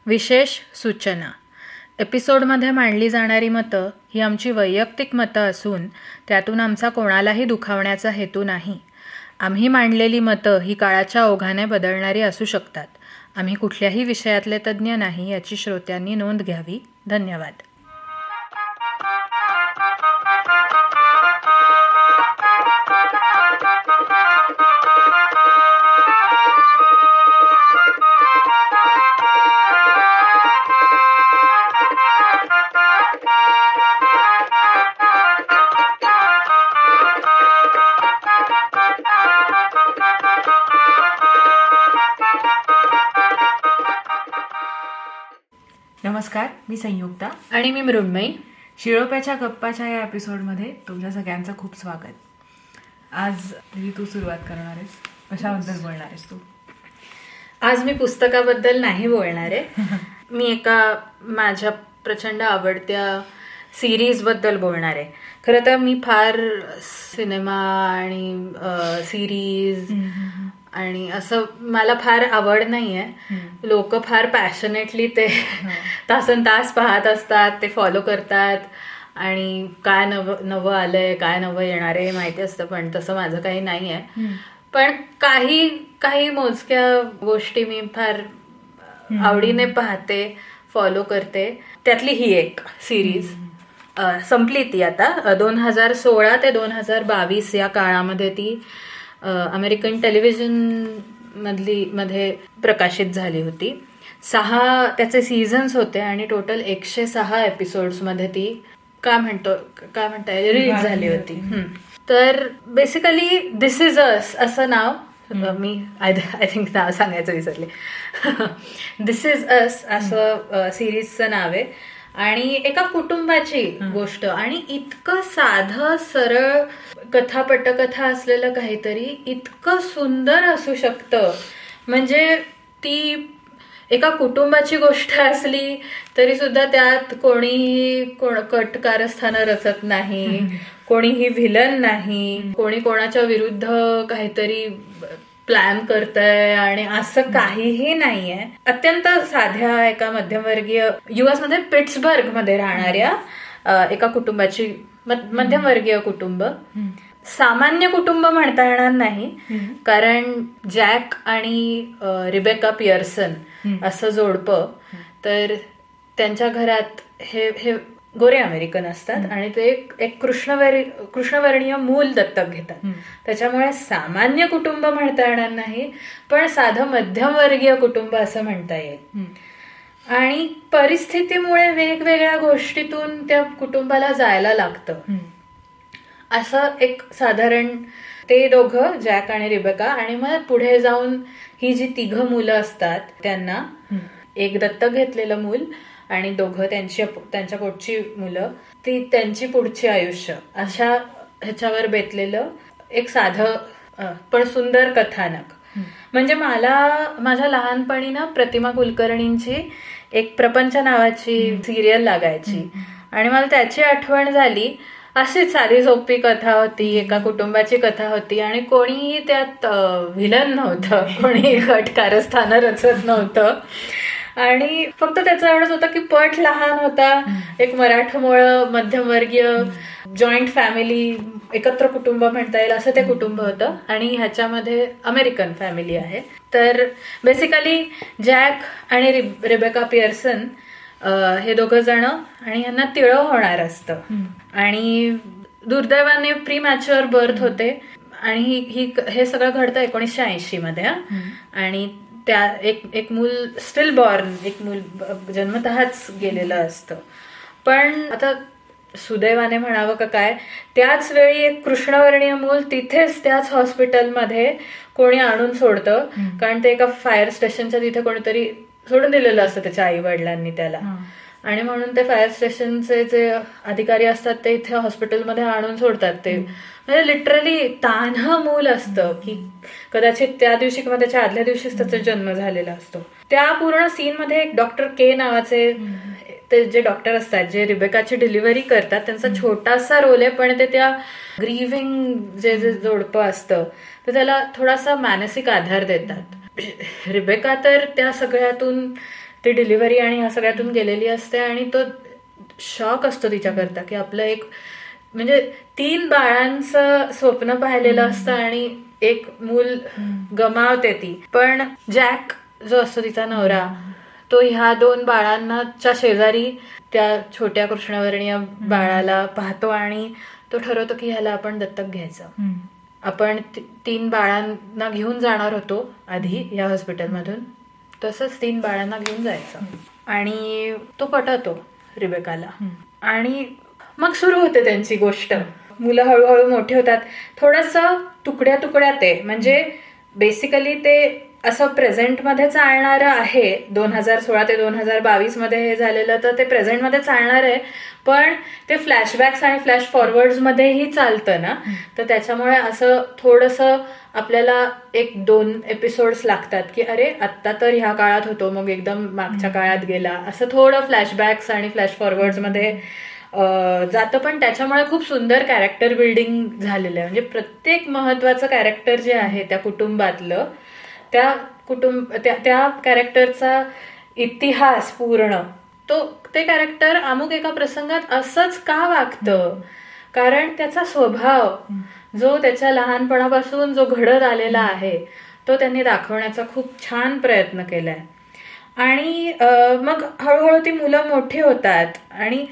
विशेष सूचना. एपिसोडमध्ये मांडली जाणारी मतं ही आमची वैयक्तिक मतं असून त्यातून आमचा कोणालाही दुखावण्याचा हेतू नाही. आम्ही मांडलेली मतं ही काळाच्या ओघाने बदलणारी असू शकतात. आम्ही कुठल्याही विषयातले तज्ज्ञ नाही याची श्रोत्यांनी नोंद घ्यावी. धन्यवाद. नमस्कार, मी संयुक्ता आणि मी मृण्मयी. शिळोप्याच्या गप्पाच्या या एपिसोडमध्ये तुमच्या सगळ्यांचं खूप स्वागत. आज तू सुरुवात करणार आहेस. कशाबद्दल बोलणार आहेस तू? आज मी पुस्तकाबद्दल नाही बोलणार आहे. मी एका माझ्या प्रचंड आवडत्या सिरीजबद्दल बोलणार आहे. खरं तर मी फार सिनेमा आणि सिरीज आणि असं मला फार आवड नाहीये. लोक फार पॅशनेटली ते तासन तास पाहत असतात, ते फॉलो करतात आणि काय नवं आलंय, काय नवं येणार आहे माहिती असतं, पण तसं माझं काही नाहीये. पण काही मोजक्या गोष्टी मी फार आवडीने पाहते, फॉलो करते. त्यातली ही एक सिरीज संपली. ती आता 2016 ते 2022 या काळामध्ये ती अमेरिकन टेलिव्हिजन मध्ये प्रकाशित झाली होती. 6 त्याचे सीझन्स होते आणि टोटल 106 एपिसोड्स मध्ये ती काय म्हणताय रिलीज झाली होती. तर बेसिकली दिस इज अस असं नाव, मी आय थिंक नाव सांगायचं विसरले. दिस इज अस असं सिरीजचं नाव आहे आणि एका कुटुंबाची गोष्ट, आणि इतकं साधं सरळ कथा पटकथा असलेलं काहीतरी इतकं सुंदर असू शकतं. म्हणजे ती एका कुटुंबाची गोष्ट असली तरी सुद्धा त्यात कोणीही कट कारस्थानं रचत नाही, कोणीही व्हिलन नाही, कोणी कोणाच्या विरुद्ध काहीतरी प्लॅन करतंय आणि असं काहीही नाहीये. अत्यंत साध्या एका मध्यमवर्गीय US मध्ये पिट्सबर्ग मध्ये राहणाऱ्या एका कुटुंबाची, मध्यमवर्गीय कुटुंब, सामान्य कुटुंब म्हणता येणार नाही कारण जॅक आणि रिबेका पियर्सन असं जोडपं, तर त्यांच्या घरात हे गोरे अमेरिकन असतात आणि ते एक कृष्णवर्णीय मूल दत्तक घेतात. त्याच्यामुळे सामान्य कुटुंब म्हणता येणार नाही, पण साधं मध्यमवर्गीय कुटुंब असं म्हणता येईल. आणि परिस्थितीमुळे वेगवेगळ्या गोष्टीतून त्या कुटुंबाला जायला लागतं. असं एक साधारण ते दोघं, जॅक आणि रिबेका, आणि मग पुढे जाऊन ही जी 3 मुलं असतात त्यांना, एक दत्तक घेतलेलं मूल आणि 2 त्यांच्या पोटची मुलं, ती त्यांची पुढची आयुष्य, अशा ह्याच्यावर बेतलेलं एक साधं पण सुंदर कथानक. म्हणजे मला माझ्या लहानपणी ना प्रतिमा कुलकर्णींची एक प्रपंच नावाची सिरियल लागायची आणि मला त्याची आठवण झाली. अशीच साधी सोपी कथा होती, एका कुटुंबाची कथा होती आणि कोणीही त्यात व्हिलन नव्हतं, कोणीही कट कारस्थानं रचत नव्हतं आणि फक्त त्याचा एवढंच होतं की पट लहान होता, एक मराठमोळं मध्यमवर्गीय जॉईंट फॅमिली, एकत्र कुटुंब म्हणता येईल असं ते कुटुंब होतं आणि ह्याच्यामध्ये अमेरिकन फॅमिली आहे. तर बेसिकली जॅक आणि रिबेका पियर्सन हे 2 जण, आणि यांना तिळं होणार असतं आणि दुर्दैवाने प्री मॅच्युअर बर्थ होते आणि हे सगळं घडतं 1980 मध्ये. आणि त्या एक मूल स्टील बॉर्न, एक मूल जन्मतःच गेलेलं असतं. पण आता सुदैवाने म्हणावं का काय, त्याच वेळी एक कृष्णवर्णीय मूल तिथेच त्याच हॉस्पिटलमध्ये कोणी आणून सोडतं, कारण ते एका फायर स्टेशनच्या तिथे कोणीतरी सोडून दिलेलं असतं त्याच्या आई वडिलांनी त्याला, आणि म्हणून ते फायर स्टेशनचे जे अधिकारी असतात ते इथे हॉस्पिटलमध्ये आणून सोडतात. ते म्हणजे लिटरली तान्ह मूल असतं की कदाचित त्या दिवशी किंवा त्याच्या आदल्या दिवशीच त्याचा जन्म झालेला असतो. त्या पूर्ण सीन मध्ये एक डॉक्टर के नावाचे ते जे डॉक्टर असतात जे रिबेकाची डिलिव्हरी करतात, त्यांचा छोटासा रोल आहे, पण ते त्या ग्रीव्हिंग जे जोडपं असतं तर त्याला थोडासा मानसिक आधार देतात. रिबेका तर त्या सगळ्यातून ती डिलिव्हरी आणि ह्या सगळ्यातून गेलेली असते आणि तो शॉक असतो तिच्याकरता की आपलं एक म्हणजे 3 बाळांचं स्वप्न पाहिलेलं असतं आणि एक मूल गमावते ती. पण जॅक जो असतो तिचा नवरा तो ह्या 2 बाळांच्या शेजारी त्या छोट्या कृष्णवर्णीय बाळाला पाहतो आणि तो ठरवतो की ह्याला आपण दत्तक घ्यायचं. आपण 3 बाळांना घेऊन जाणार होतो आधी या हॉस्पिटलमधून, तसंच 3 बाळांना घेऊन जायचं. आणि तो पटवतो रिबेकाला आणि मग सुरू होते त्यांची गोष्ट. मुलं हळूहळू मोठे होतात. थोडंसं तुकड्या तुकड्यात आहे, म्हणजे बेसिकली ते असं प्रेझेंटमध्ये चालणारं आहे. 2016 ते 2022 मध्ये हे झालेलं, तर ते प्रेझेंटमध्ये चालणार आहे. पण ते फ्लॅशबॅक्स आणि फ्लॅश फॉरवर्ड्स मध्येही चालतं ना, तर त्याच्यामुळे असं थोडंसं आपल्याला 1-2 एपिसोड्स लागतात की अरे आत्ता तर ह्या काळात होतो, मग एकदम मागच्या काळात गेला, असं थोडं फ्लॅशबॅक्स आणि फ्लॅश फॉरवर्ड्स मध्ये जातं. पण त्याच्यामुळे खूप सुंदर कॅरेक्टर बिल्डिंग झालेलं आहे. म्हणजे प्रत्येक महत्वाचं कॅरेक्टर जे आहे त्या कुटुंबातलं, त्या कॅरेक्टरचा इतिहास पूर्ण, ते कॅरेक्टर अमुक एका प्रसंगात असंच का वागतं, कारण त्याचा स्वभाव जो त्याच्या लहानपणापासून जो घडत आलेला आहे तो त्यांनी दाखवण्याचा खूप छान प्रयत्न केलाय. आणि मग हळूहळू ती मुलं मोठी होतात आणि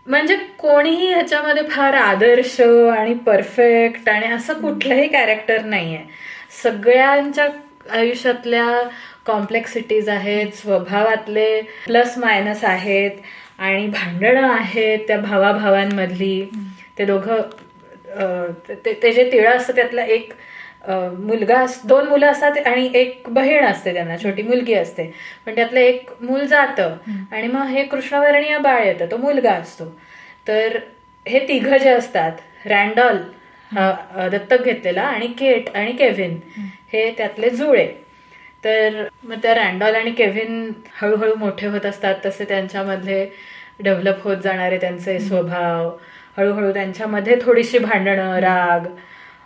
म्हणजे कोणीही ह्याच्यामध्ये फार आदर्श आणि परफेक्ट आणि असं कुठलंही कॅरेक्टर नाहीये. सगळ्यांच्या आयुष्यातल्या कॉम्प्लेक्सिटीज आहेत, स्वभावातले प्लस मायनस आहेत आणि भांडणं आहेत त्या भावाभावांमधली. ते दोघं ते जे तिळं असतं त्यातला एक मुलगा, 2 मुलं असतात आणि एक बहीण असते, त्यांना छोटी मुलगी असते. पण त्यातलं एक मूल जातं आणि मग हे कृष्णवर्णीय बाळ येतं, तो मुलगा असतो. तर हे 3 जे असतात, रँडॉल दत्तक घेतलेला आणि केट आणि केव्हिन हे त्यातले जुळे. तर मग त्या रँडॉल आणि केव्हिन हळूहळू मोठे होत असतात, तसे त्यांच्यामधले डेव्हलप होत जाणारे त्यांचे स्वभाव, हळूहळू त्यांच्यामध्ये थोडीशी भांडणं, राग.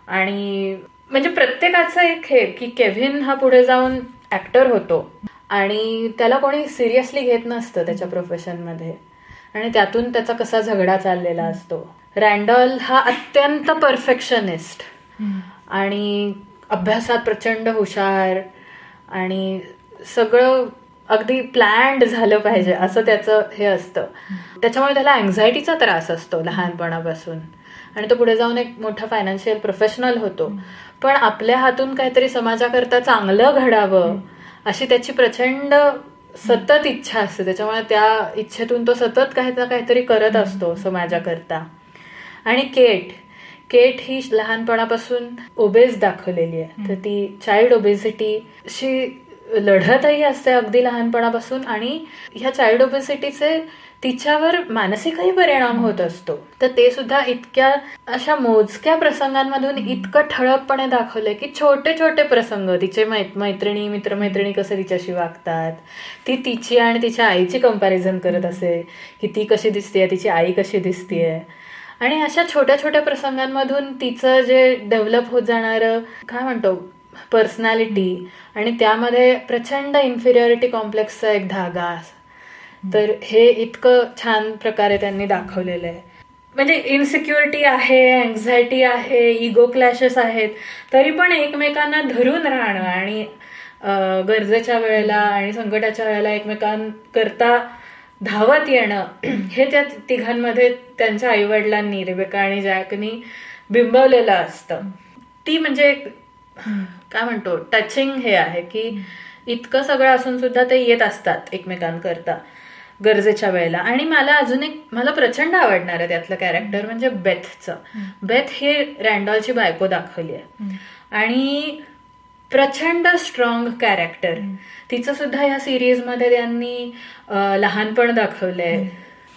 आणि म्हणजे प्रत्येकाचं एक हे की केव्हिन हा पुढे जाऊन ऍक्टर होतो आणि त्याला कोणी सिरियसली घेत नसतं त्याच्या प्रोफेशनमध्ये आणि त्यातून त्याचा कसा झगडा चाललेला असतो. रँडॉल हा अत्यंत परफेक्शनिस्ट आणि अभ्यासात प्रचंड हुशार आणि सगळं अगदी प्लॅन्ड झालं पाहिजे असं त्याचं हे असतं. त्याच्यामुळे त्याला अँझायटीचा त्रास असतो लहानपणापासून आणि तो पुढे जाऊन एक मोठा फायनान्शियल प्रोफेशनल होतो. पण आपल्या हातून काहीतरी समाजाकरता चांगलं घडावं अशी त्याची प्रचंड सतत इच्छा असते. त्याच्यामुळे त्या इच्छेतून तो सतत काहीतरी करत असतो समाजाकरता. आणि केट ही लहानपणापासून ओबेस दाखवलेली आहे, तर ती चाइल्ड ओबेसिटीशी लढतही असते अगदी लहानपणापासून आणि ह्या चाइल्ड ओबेसिटीचे तिच्यावर मानसिकही परिणाम होत असतो. तर ते सुद्धा इतक्या अशा मोजक्या प्रसंगांमधून इतकं ठळकपणे दाखवलंय की छोटे छोटे प्रसंग, तिचे मित्रमैत्रिणी कसे तिच्याशी वागतात, ती तिची आणि तिच्या आईची कंपॅरिझन करत असे की ती कशी दिसतेय, तिची आई कशी दिसतेय. आणि अशा छोट्या छोट्या प्रसंगांमधून तिचं जे डेव्हलप होत जाणारं काय म्हणतो पर्सनॅलिटी आणि त्यामध्ये प्रचंड इन्फिरियरिटी कॉम्प्लेक्सचा एक धागा, तर हे इतकं छान प्रकारे त्यांनी दाखवलेलं आहे. म्हणजे इन्सिक्युरिटी आहे, अँझायटी आहे, इगो क्लॅशेस आहेत, तरी पण एकमेकांना धरून राहणं आणि गरजेच्या वेळेला आणि संकटाच्या वेळेला एकमेकांकरता धावत येणं हे त्या तिघांमध्ये त्यांच्या आईवडिलांनी, रेबेका आणि जॅकनी बिंबवलेलं असतं. ती म्हणजे काय म्हणतो टचिंग हे आहे की इतकं सगळं असून सुद्धा ते येत असतात एकमेकांकरता गरजेच्या वेळेला. आणि मला प्रचंड आवडणार आहे त्यातलं कॅरेक्टर म्हणजे बेथचं. बेथ ही रँडॉलची बायको दाखवली आहे आणि प्रचंड स्ट्रॉंग कॅरेक्टर. तिचं सुद्धा या सिरीजमध्ये त्यांनी लहानपण दाखवलंय,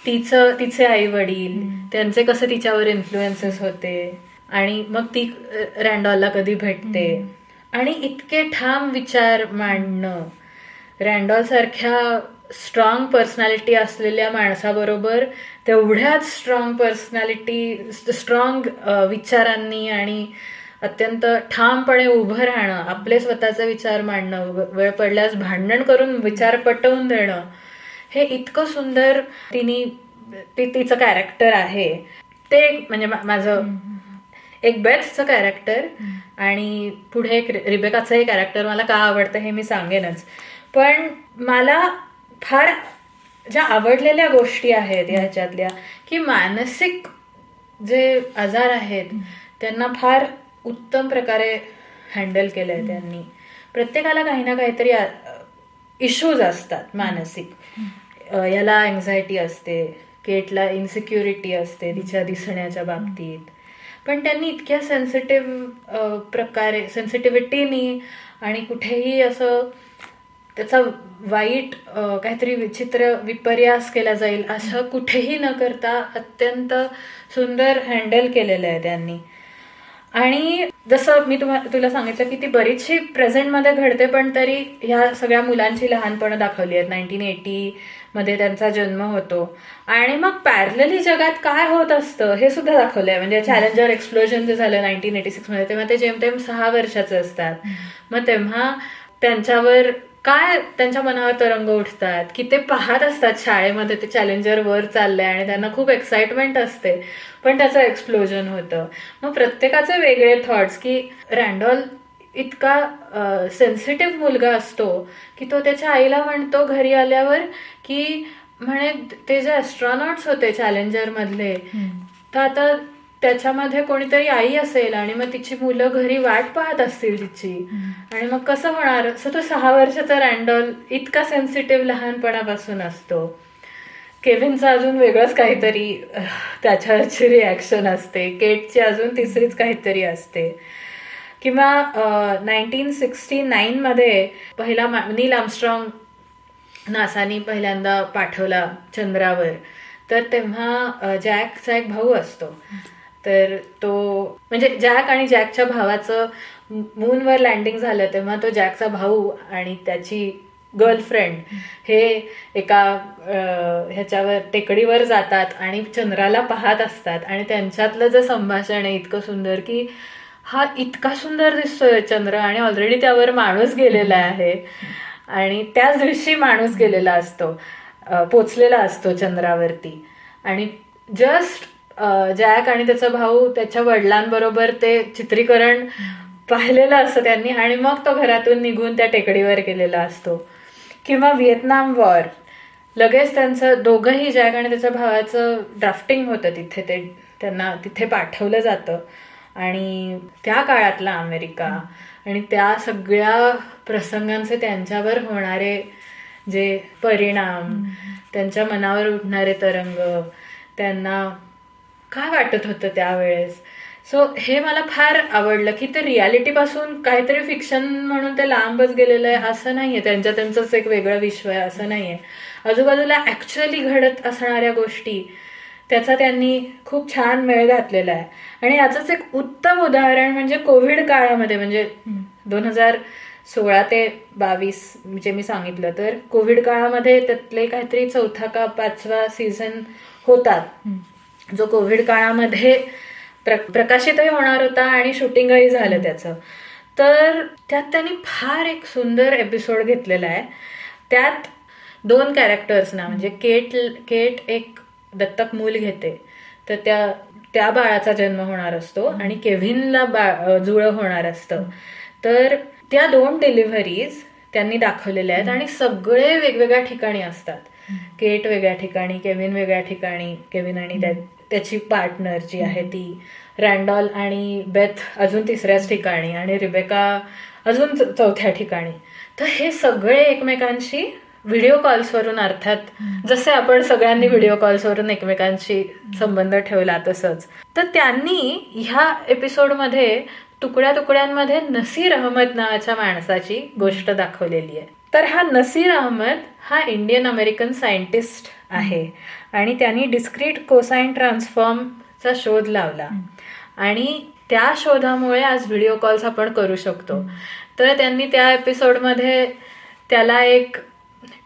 तिचे आई वडील त्यांचे कसे तिच्यावर इन्फ्लुएन्सेस होते आणि मग ती रँडॉलला कधी भेटते आणि इतके ठाम विचार मांडणं. रँडॉल सारख्या स्ट्रॉंग पर्सनॅलिटी असलेल्या माणसाबरोबर तेवढ्याच स्ट्रॉंग विचारांनी आणि अत्यंत ठामपणे उभं राहणं, आपले स्वतःचे विचार मांडणं, वेळ पडल्यास भांडण करून विचार पटवून देणं, हे इतकं सुंदर तिचं कॅरेक्टर आहे. ते म्हणजे माझं एक बेथचं कॅरेक्टर आणि पुढे एक रिबेकाचंही कॅरेक्टर मला का आवडतं हे मी सांगेनच. पण मला फार ज्या आवडलेल्या गोष्टी आहेत ह्याच्यातल्या, की मानसिक जे आजार आहेत त्यांना फार उत्तम प्रकारे हँडल केलंय त्यांनी. प्रत्येकाला काही ना काहीतरी इश्यूज असतात मानसिक. याला अँझायटी असते, केटला इन्सिक्युरिटी असते तिच्या दिसण्याच्या बाबतीत, पण त्यांनी इतक्या सेन्सिटिव्हिटीनी आणि कुठेही असं त्याचा वाईट काहीतरी विचित्र विपर्यास केला जाईल असं कुठेही न करता अत्यंत सुंदर हँडल केलेलं आहे त्यांनी. आणि जसं मी तुला सांगितलं की ती बरीचशी प्रेझेंटमध्ये घडते, पण तरी ह्या सगळ्या मुलांची लहानपणं दाखवली आहेत. 1980 मध्ये त्यांचा जन्म होतो आणि मग पॅरलली जगात काय होत असतं हे सुद्धा दाखवलंय. म्हणजे चॅलेंजर एक्सप्लोजन जे झालं 1986 मध्ये, तेव्हा ते जेमतेम 6 वर्षाचे असतात. मग तेव्हा त्यांच्यावर काय त्यांच्या मनावर तरंग उठतात की ते पाहत असतात शाळेमध्ये ते चॅलेंजर वर चाललंय आणि त्यांना खूप एक्साइटमेंट असते, पण त्याचं एक्सप्लोजन होतं. मग प्रत्येकाचे वेगळे थॉट्स, की रँडॉल इतका सेन्सिटिव्ह मुलगा असतो की तो त्याच्या आईला म्हणतो घरी आल्यावर की म्हणे ते जे ॲस्ट्रॉनॉट्स होते चॅलेंजर मधले, तर आता त्याच्यामध्ये कोणीतरी आई असेल आणि मग तिची मुलं घरी वाट पाहत असतील तिची, आणि मग कसं होणार. असं तो 6 वर्षाचा रँडॉल इतका सेन्सिटिव्ह लहानपणापासून असतो. केव्हिनचं अजून वेगळंच काहीतरी त्याच्यावरची रिॲक्शन असते, केटची अजून तिसरीच काहीतरी असते. किंवा 1969 मध्ये पहिला नील आर्मस्ट्रॉंग नासानी पहिल्यांदा पाठवला चंद्रावर, तर तेव्हा जॅकचा एक भाऊ असतो. तर तो म्हणजे जॅक आणि जॅकच्या भावाचं मूनवर लँडिंग झालं तेव्हा तो जॅकचा भाऊ आणि त्याची गर्लफ्रेंड हे एका ह्याच्यावर टेकडीवर जातात आणि चंद्राला पाहत असतात. आणि त्यांच्यातलं जे संभाषण आहे इतकं सुंदर की हा इतका सुंदर दिसतोय चंद्र आणि ऑलरेडी त्यावर माणूस गेलेला आहे आणि त्याच दिवशी माणूस गेलेला असतो, पोचलेला असतो चंद्रावरती. आणि जस्ट जॅक आणि त्याचा भाऊ त्याच्या वडिलांबरोबर ते चित्रीकरण पाहिलेलं असतं त्यांनी आणि मग तो घरातून निघून त्या टेकडीवर गेलेला असतो. किंवा व्हिएतनाम वॉर, लगेच त्यांचं दोघंही जॅक आणि त्याच्या भावाचं ड्राफ्टिंग होतं तिथे, ते त्यांना तिथे पाठवलं जातं. आणि त्या काळातला अमेरिका आणि त्या सगळ्या प्रसंगांचे त्यांच्यावर होणारे जे परिणाम, त्यांच्या मनावर उठणारे तरंग, त्यांना काय वाटत होतं त्यावेळेस. सो हे मला फार आवडलं की ते रियालिटीपासून काहीतरी फिक्शन म्हणून ते लांबच गेलेलं आहे असं नाहीये, त्यांचंच एक वेगळं विश्व आहे असं नाहीये. आजूबाजूला ऍक्च्युअली घडत असणाऱ्या गोष्टी त्याचा त्यांनी खूप छान मेळ घातलेला आहे. आणि याचंच एक उत्तम उदाहरण म्हणजे कोविड काळामध्ये, म्हणजे 2016 ते 22 जे मी सांगितलं, तर कोविड काळामध्ये त्यातले काहीतरी 4था का 5वा सीझन होतात जो कोविड काळामध्ये प्रकाशितही होणार होता आणि शूटिंगही झालं त्याचं. तर त्यात त्यांनी फार एक सुंदर एपिसोड घेतलेला आहे. त्यात 2 कॅरेक्टर्सना म्हणजे केट एक दत्तक मूल घेते, तर त्या बाळाचा जन्म होणार असतो आणि केव्हिनला जुळं होणार असतं. तर त्या 2 डिलिव्हरीज त्यांनी दाखवलेल्या आहेत आणि सगळे वेगवेगळ्या ठिकाणी असतात. केट वेगळ्या ठिकाणी, केव्हिन वेगळ्या ठिकाणी, केव्हिन आणि त्याची पार्टनर जी आहे ती, रँडॉल आणि बेथ अजून 3ऱ्याच ठिकाणी आणि रिबेका अजून 4थ्या ठिकाणी. तर हे सगळे एकमेकांशी व्हिडिओ कॉल्सवरून, अर्थात जसे आपण सगळ्यांनी व्हिडिओ कॉल्सवरून एकमेकांशी संबंध ठेवला तसंच. तर त्यांनी ह्या एपिसोडमध्ये तुकड्या तुकड्यांमध्ये नसीर अहमद नावाच्या माणसाची गोष्ट दाखवलेली आहे. तर हा नसीर अहमद हा इंडियन अमेरिकन सायंटिस्ट आहे आणि त्यांनी डिस्क्रीट कोसाइन ट्रान्सफॉर्मचा शोध लावला आणि त्या शोधामुळे आज व्हिडिओ कॉल्स आपण करू शकतो. तर त्यांनी त्या एपिसोडमध्ये त्याला एक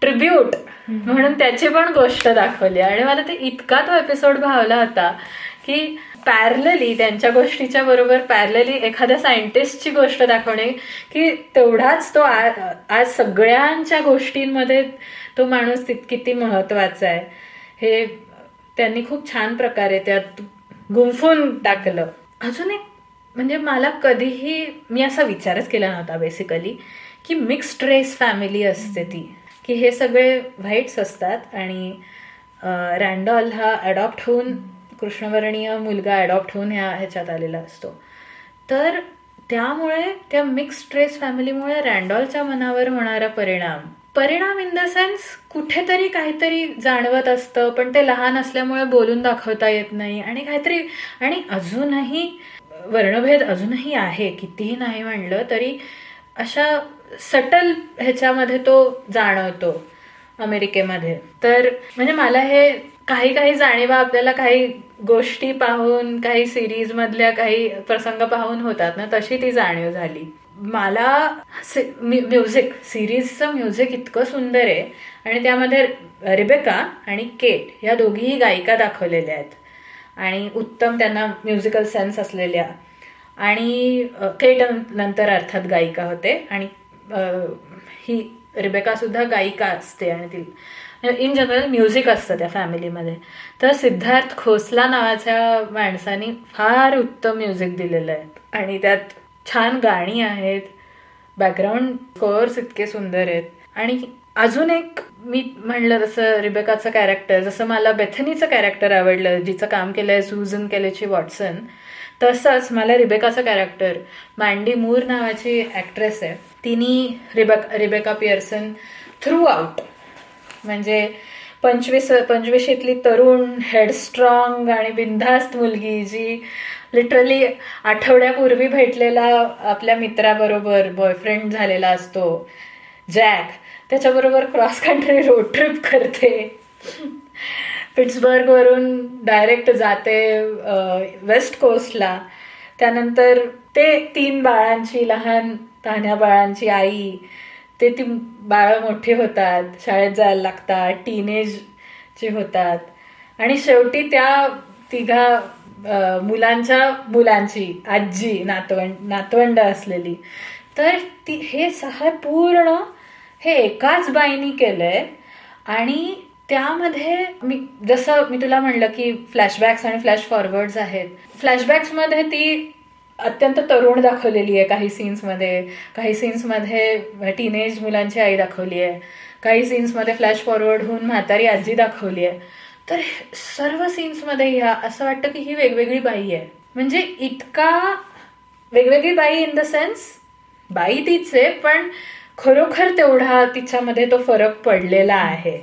ट्रिब्यूट म्हणून त्याची पण गोष्ट दाखवली आणि मला ते इतका तो एपिसोड भावला होता की पॅरलली त्यांच्या गोष्टीच्या बरोबर पॅरलली एखाद्या सायंटिस्टची गोष्ट दाखवणे की तेवढाच तो आज सगळ्यांच्या गोष्टींमध्ये तो माणूस किती महत्वाचा आहे हे त्यांनी खूप छान प्रकारे त्यात गुंफून टाकलं. अजून एक म्हणजे मला कधीही मी असा विचारच केला नव्हता बेसिकली की मिक्स्ड रेस फॅमिली असते ती, की हे सगळे व्हाईट्स असतात आणि रँडॉल हा अडॉप्ट होऊन कृष्णवर्णीय मुलगा अडॉप्ट होऊन ह्याच्यात आलेला असतो. तर त्यामुळे त्या मिक्स्ड रेस फॅमिलीमुळे रँडॉलच्या मनावर होणारा परिणाम इन द सेन्स कुठेतरी काहीतरी जाणवत असतं, पण ते लहान असल्यामुळे बोलून दाखवता येत नाही आणि काहीतरी, आणि अजूनही वर्णभेद अजूनही आहे, कितीही नाही म्हणलं तरी अशा सटल ह्याच्यामध्ये तो जाणवतो अमेरिकेमध्ये. तर म्हणजे मला हे काही जाणीवा आपल्याला काही गोष्टी पाहून, काही सिरीज मधल्या काही प्रसंग पाहून होतात ना, तशी ती जाणीव झाली मला. म्युझिक, सिरीजचं म्युझिक इतकं सुंदर आहे आणि त्यामध्ये रिबेका आणि केट या दोघीही गायिका दाखवलेल्या आहेत आणि उत्तम त्यांना म्युझिकल सेन्स असलेल्या, आणि केट नंतर अर्थात गायिका होते आणि ही रिबेका सुद्धा गायिका असते आणि ती इन जनरल म्युझिक असतं त्या फॅमिलीमध्ये. तर सिद्धार्थ खोसला नावाच्या माणसाने फार उत्तम म्युझिक दिलेलं आहे आणि त्यात छान गाणी आहेत, बॅकग्राऊंड स्कोअर्स इतके सुंदर आहेत. आणि अजून एक मी म्हणलं तसं रिबेकाचं कॅरेक्टर, जसं मला बेथनीचं कॅरेक्टर आवडलं जिचं काम केलंय सुझन केलेची वॉटसन, तसंच मला रिबेकाचं कॅरेक्टर, मँडी मूर नावाची ऍक्ट्रेस आहे, तिने रिबेका पियर्सन थ्रू आउट म्हणजे 25शीतली तरुण हेडस्ट्रॉंग आणि बिनधास्त मुलगी जी लिटरली आठवड्यापूर्वी भेटलेला आपल्या मित्राबरोबर बॉयफ्रेंड झालेला असतो जॅक, त्याच्याबरोबर क्रॉस कंट्री रोड ट्रिप करते, पिट्सबर्ग वरून डायरेक्ट जाते वेस्ट कोस्टला, त्यानंतर ते 3 बाळांची, लहान तान्ह्या बाळांची आई, ते ती बाळं मोठी होतात, शाळेत जायला लागतात, टीनेजचे होतात आणि शेवटी त्या 3 मुलांची आजी, नातवंड असलेली. तर हे पूर्ण हे एकाच बाईनी केलंय. आणि त्यामध्ये जसं मी तुला म्हणलं की फ्लॅशबॅक्स आणि फ्लॅश फॉरवर्ड्स आहेत. फ्लॅशबॅक्समध्ये ती अत्यंत तरुण दाखवलेली आहे काही सीन्समध्ये, काही सीन्समध्ये टीनेज मुलांची आई दाखवली आहे, काही सीन्समध्ये फ्लॅश फॉरवर्ड होऊन म्हातारी आजी दाखवली आहे. तर सर्व सीन्समध्ये असं वाटतं की ही वेगवेगळी बाई आहे. म्हणजे इतका वेगवेगळी बाई इन द सेन्स बाई तीच आहे, पण खरोखर तेवढा तिच्यामध्ये तो फरक पडलेला आहे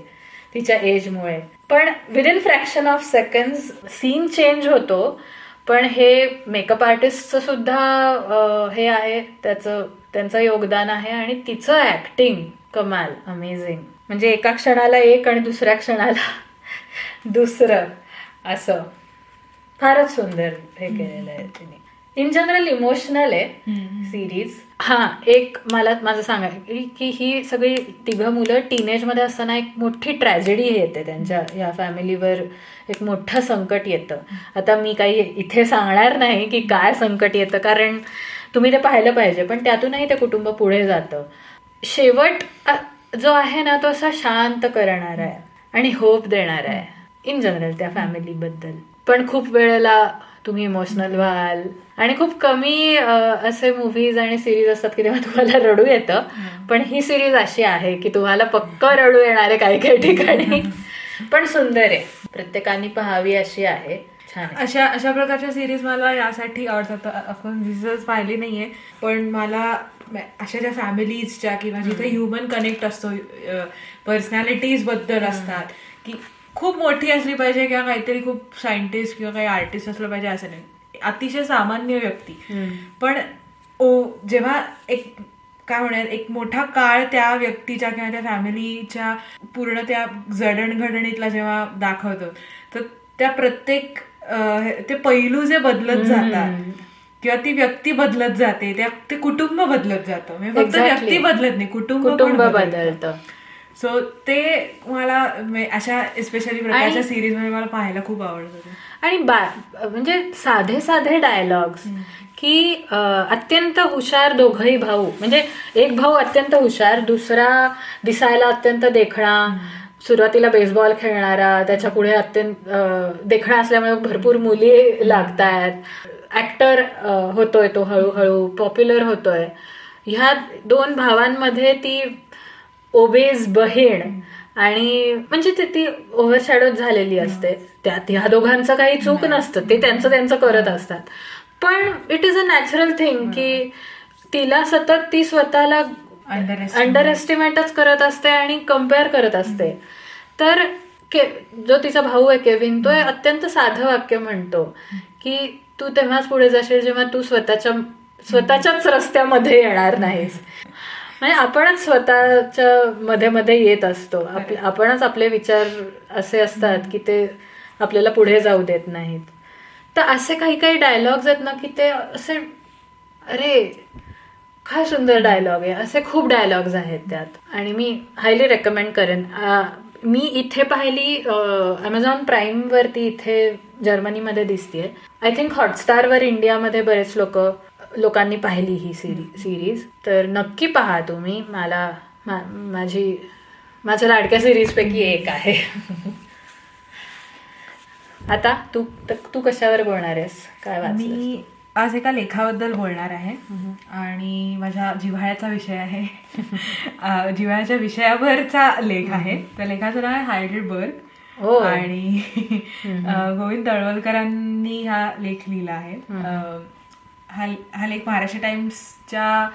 तिच्या एजमुळे. पण within fraction of seconds scene change होतो. पण हे मेकअप आर्टिस्टचं सुद्धा हे आहे, त्यांचं योगदान आहे आणि तिचं ऍक्टिंग कमाल, अमेझिंग. म्हणजे एका क्षणाला एक आणि दुसऱ्या क्षणाला दुसरं, असं फारच सुंदर हे केलेलं आहे तिने. इन जनरल इमोशनल आहे सिरीज. एक माझं सांगायचं की ही सगळी 3 मुलं टीनेजमध्ये असताना एक मोठी ट्रॅजेडी येते त्यांच्या या फॅमिलीवर, एक मोठं संकट येतं. आता मी काही इथे सांगणार नाही की काय संकट येतं, कारण तुम्ही ते पाहिलं पाहिजे, पण त्यातूनही ते कुटुंब पुढे जातं. शेवट जो आहे ना तो असा शांत करणारा आहे आणि होप देणारा आहे इन जनरल त्या फॅमिलीबद्दल. पण खूप वेळेला तुम्ही इमोशनल व्हाल आणि खूप कमी असे मूव्हीज आणि सिरीज असतात की तेव्हा तुम्हाला रडू येतं. पण ही सिरीज अशी आहे की तुम्हाला पक्क रडू येणार आहे काही काही ठिकाणी, पण सुंदर आहे, प्रत्येकाने पाहावी अशी आहे. छान. अशा प्रकारच्या सिरीज मला यासाठी आवडतात. ऑफकोर्स पाहिली नाहीये, पण मला अशा ज्या फॅमिलीजच्या किंवा जिथे ह्युमन कनेक्ट असतो, पर्सनॅलिटीज बद्दल असतात, की खूप मोठी असली पाहिजे किंवा काहीतरी खूप सायंटिस्ट किंवा काही आर्टिस्ट असलं पाहिजे असं नाही, अतिशय सामान्य व्यक्ती. पण जेव्हा एक मोठा काळ त्या व्यक्तीच्या किंवा त्या फॅमिलीच्या पूर्ण त्या जडणघडणीतला जेव्हा दाखवतो, तर त्या प्रत्येक ते पैलू जे बदलत जातात किंवा ती व्यक्ती बदलत जाते, ते कुटुंब बदलत जातं. फक्त व्यक्ती बदलत नाही, कुटुंब बदलतं. सो ते मला अशा स्पेशली प्रकारच्या सिरीज मध्ये मला पाहायला खूप आवडतं. आणि म्हणजे साधे साधे डायलॉग्स की अत्यंत हुशार दोघंही भाऊ, म्हणजे एक भाऊ अत्यंत हुशार, दुसरा दिसायला अत्यंत देखणा, सुरुवातीला बेसबॉल खेळणारा, त्याच्या पुढे अत्यंत देखणा असल्यामुळे भरपूर मुली लागतायत, ऍक्टर होतोय तो, हळूहळू पॉप्युलर होतोय. ह्या दोन भावांमध्ये ती ओबेज बहीण आणि म्हणजे ती ओव्हरशॅडो झालेली असते, त्यात ह्या दोघांचं काही चूक नसतं, ते त्यांचं करत असतात. पण it is a natural thing की तिला सतत ती स्वतःला अंडर एस्टिमेटच करत असते आणि कम्पेअर करत असते. तर जो तिचा भाऊ आहे केविन, तो अत्यंत साधं वाक्य म्हणतो की तू तेव्हाच पुढे जाशील जेव्हा तू स्वतःच्याच रस्त्यामध्ये येणार नाहीस. म्हणजे आपणच स्वतःच्या मध्ये मध्ये येत असतो, आपणच आपले विचार असे असतात की ते आपल्याला पुढे जाऊ देत नाहीत. तर असे काही डायलॉग्स आहेत ना की ते असे, अरे काय सुंदर डायलॉग आहे, असे खूप डायलॉग्स आहेत त्यात. आणि मी हायली रेकमेंड करेन. मी इथे पाहिली अमेझॉन प्राईम वरती, इथे जर्मनीमध्ये दिसतीये. आय थिंक हॉटस्टारवर इंडियामध्ये बरेच लोकांनी पाहिली ही सिरीज. तर नक्की पहा तुम्ही. माझ्या लाडक्या सिरीज पैकी एक आहे. आता तू कशावर बोलणार आहेस, काय वाचलंस? मी आज एका लेखाबद्दल बोलणार आहे आणि माझ्या जिव्हाळ्याचा विषय आहे. जिव्हाळ्याच्या विषयावरचा लेख आहे. त्या लेखाचं नाव आहे हायडेलबर्ग आणि गोविंद तळवलकरांनी हा लेख लिहिला आहे. हा लेख महाराष्ट्र टाइम्सच्या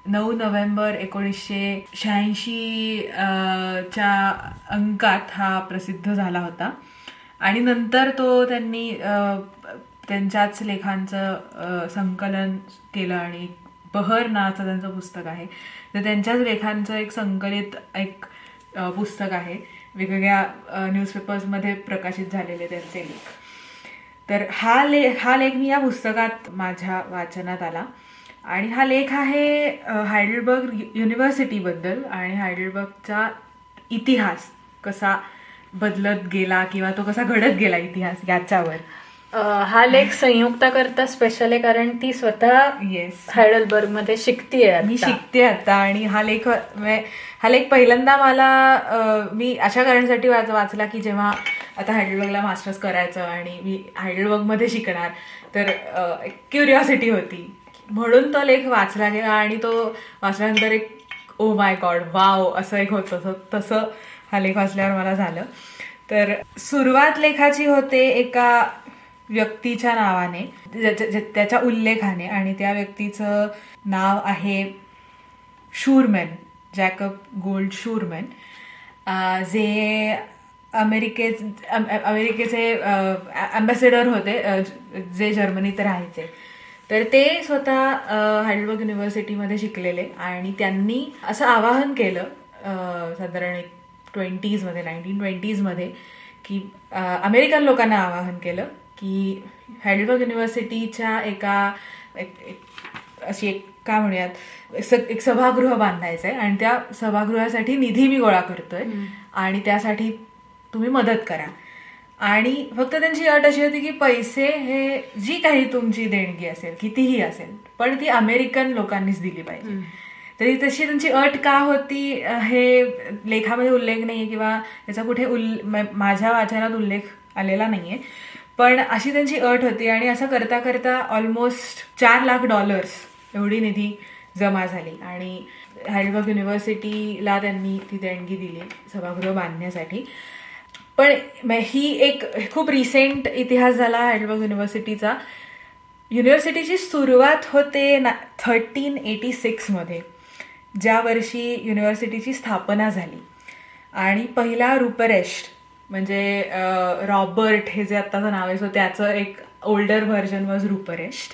9 नोव्हेंबर 1986 च्या अंकात हा प्रसिद्ध झाला होता आणि नंतर तो त्यांनी त्यांच्याच लेखांचं संकलन केलं आणि बहर नावाचं त्यांचं पुस्तक आहे. तर त्यांच्याच लेखांचं एक संकलित एक पुस्तक आहे, वेगवेगळ्या न्यूजपेपर्समध्ये प्रकाशित झालेले त्यांचे लेख. तर हा लेख मी या पुस्तकात माझ्या वाचनात आला आणि हा लेख आहे हायडेलबर्ग युनिव्हर्सिटीबद्दल आणि हायडेलबर्गचा इतिहास कसा बदलत गेला किंवा तो कसा घडत गेला इतिहास याच्यावर. हा लेख संयुक्ता करता स्पेशल आहे कारण ती स्वतः हायडेलबर्ग मध्ये शिकतेय. मी शिकते आता आणि हा लेख पहिल्यांदा मी अशा कारणासाठी वाचला की जेव्हा आता हायडेलबर्गला मास्टर्स करायचं आणि मी हायडेलबर्गमध्ये शिकणार, तर क्युरिओसिटी होती म्हणून तो लेख वाचला गेला आणि तो वाचल्यानंतर एक ओ माय गॉड वाव असं एक होतं. तसं हा लेख वाचल्यावर मला झालं. तर सुरुवात लेखाची होते एका व्यक्तीच्या नावाने, त्याच्या उल्लेखाने, आणि त्या व्यक्तीचं नाव आहे शूरमॅन, जॅकब गोल्ड शूरमॅन, जे अमेरिकेचे अँबॅसेडर होते, जे जर्मनीत राहायचे. तर ते स्वतः हायडेलबर्ग युनिव्हर्सिटीमध्ये शिकलेले आणि त्यांनी असं आवाहन केलं साधारण 1920s मध्ये की अमेरिकन लोकांना आवाहन केलं की हायडेलबर्ग युनिव्हर्सिटीच्या अशी एक काय म्हणूयात एक सभागृह बांधायचं आहे आणि त्या सभागृहासाठी निधी मी गोळा करतोय आणि त्यासाठी तुम्ही मदत करा. आणि फक्त त्यांची अट अशी होती की पैसे हे जी काही तुमची देणगी असेल कितीही असेल पण ती अमेरिकन लोकांनीच दिली पाहिजे. तरी तशी त्यांची अट का होती हे लेखामध्ये उल्लेख नाहीये किंवा त्याचा कुठे माझ्या वाचनात उल्लेख आलेला नाहीये, पण अशी त्यांची अट होती. आणि असं करता करता ऑलमोस्ट $4 लाख एवढी निधी जमा झाली आणि हायडेलबर्ग युनिव्हर्सिटीला त्यांनी ती देणगी दिली सभागृह बांधण्यासाठी. पण ही एक खूप रिसेंट इतिहास झाला हायडेलबर्ग युनिव्हर्सिटीचा. युनिव्हर्सिटीची सुरुवात होते 1386 मध्ये, ज्या वर्षी युनिव्हर्सिटीची स्थापना झाली. आणि पहिला रुपरेस्ट म्हणजे रॉबर्ट हे जे आत्ताचं नाव आहे, सो त्याचं एक ओल्डर व्हर्जन वॉज रुपरेस्ट.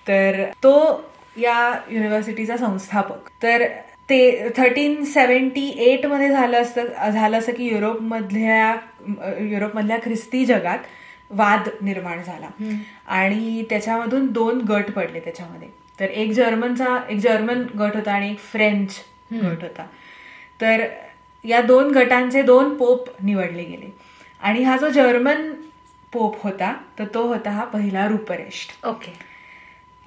तर तो या युनिव्हर्सिटीचा संस्थापक. तर ते 1378 मध्ये झालं असं की युरोपमधल्या ख्रिस्ती जगात वाद निर्माण झाला आणि त्याच्यामधून 2 गट पडले त्याच्यामध्ये. तर एक जर्मन गट होता आणि एक फ्रेंच गट होता. तर या 2 गटांचे 2 पोप निवडले गेले. आणि हा जो जर्मन पोप होता तर तो होता हा पहिला रुपरेस्ट. ओके.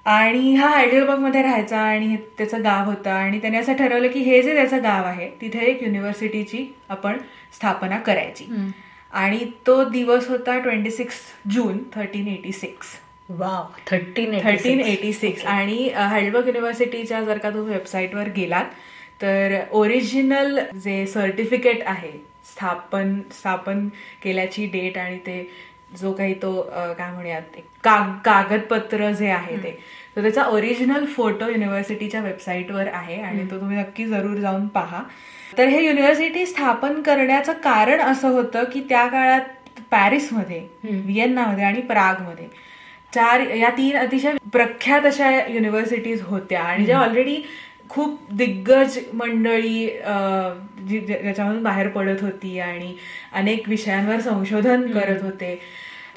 आणि हा हायडेलबर्गमध्ये राहायचा आणि त्याचं गाव होतं आणि त्याने असं ठरवलं की हे जे त्याचं गाव आहे तिथे एक युनिव्हर्सिटीची आपण स्थापना करायची. आणि तो दिवस होता 26 जून 1386. वाव, 1386. आणि हायडेलबर्ग युनिव्हर्सिटीच्या जर का तुम्ही वेबसाईटवर गेलात तर ओरिजिनल जे सर्टिफिकेट आहे स्थापन केल्याची डेट आणि ते जो काही तो काय म्हणूयात कागदपत्र जे आहे ते, तर त्याचा ओरिजिनल फोटो युनिव्हर्सिटीच्या वेबसाईटवर आहे आणि तो तुम्ही नक्की जरूर जाऊन पहा. तर हे युनिव्हर्सिटी स्थापन करण्याचं कारण असं होतं की त्या काळात पॅरिसमध्ये, व्हिएन्नामध्ये आणि प्रागमध्ये या 3 अतिशय प्रख्यात अशा युनिव्हर्सिटीज होत्या आणि ज्या ऑलरेडी खूप दिग्गज मंडळी ज्याच्यामधून बाहेर पडत होती आणि अनेक विषयांवर संशोधन करत होते.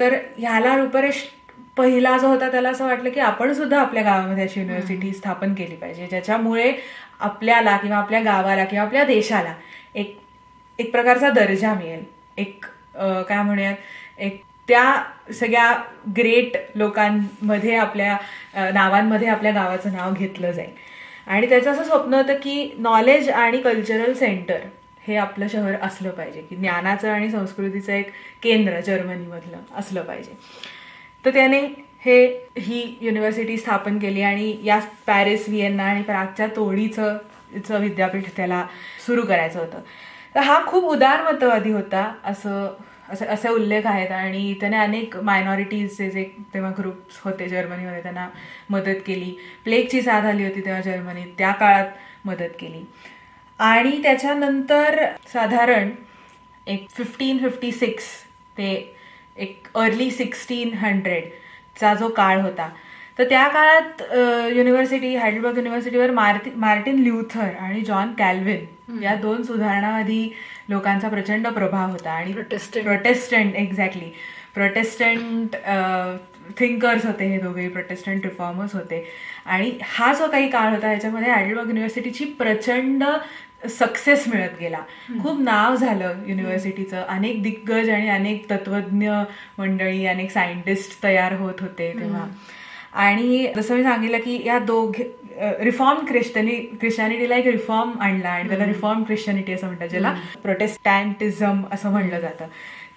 तर ह्याला रुपरेस्ट पहिला जो होता त्याला असं वाटलं की आपण सुद्धा आपल्या गावामध्ये अशी युनिव्हर्सिटी स्थापन केली पाहिजे ज्याच्यामुळे आपल्याला किंवा आपल्या गावाला किंवा आपल्या देशाला एक प्रकारचा दर्जा मिळेल, एक काय म्हणूयात, एक त्या सगळ्या ग्रेट लोकांमध्ये आपल्या नावांमध्ये आपल्या गावाचं नाव घेतलं जाईल. आणि त्याचं असं स्वप्न होतं की नॉलेज आणि कल्चरल सेंटर हे आपलं शहर असलं पाहिजे, की ज्ञानाचं आणि संस्कृतीचं एक केंद्र जर्मनीमधलं असलं पाहिजे. तर त्याने ही युनिव्हर्सिटी स्थापन केली आणि या पॅरिस, व्हिएन्ना आणि प्रागच्या तोडीचं विद्यापीठ त्याला सुरू करायचं होतं. तर हा खूप उदारमतवादी होता असे उल्लेख आहेत. आणि त्याने अनेक मायनॉरिटीजचे जे तेव्हा ग्रुप्स होते जर्मनीमध्ये त्यांना मदत केली. प्लेगची साथ आली होती तेव्हा जर्मनीत, त्या काळात मदत केली. आणि त्याच्यानंतर साधारण एक 1556 ते एक अर्ली 1600चा जो काळ होता, तर त्या काळात हायडेलबर्ग युनिव्हर्सिटीवर मार्टिन ल्युथर आणि जॉन कॅल्विन या 2 सुधारणावादी लोकांचा प्रचंड प्रभाव होता. आणि प्रोटेस्टंट थिंकर्स होते हे दोघे, प्रोटेस्टंट रिफॉर्मर्स होते. आणि हा जो काही काळ होता ह्याच्यामध्ये हायडेलबर्ग युनिव्हर्सिटीची प्रचंड सक्सेस मिळत गेला. खूप नाव झालं युनिव्हर्सिटीचं, अनेक दिग्गज आणि अनेक तत्वज्ञ मंडळी, अनेक सायंटिस्ट तयार होत होते तेव्हा. आणि जसं मी सांगितलं की या रिफॉर्म ख्रिश्चॅनिटीला एक रिफॉर्म आणला आणि त्याला रिफॉर्म ख्रिश्चॅनिटी असं म्हणतात, ज्याला प्रोटेस्टँटिझम असं म्हणलं जातं.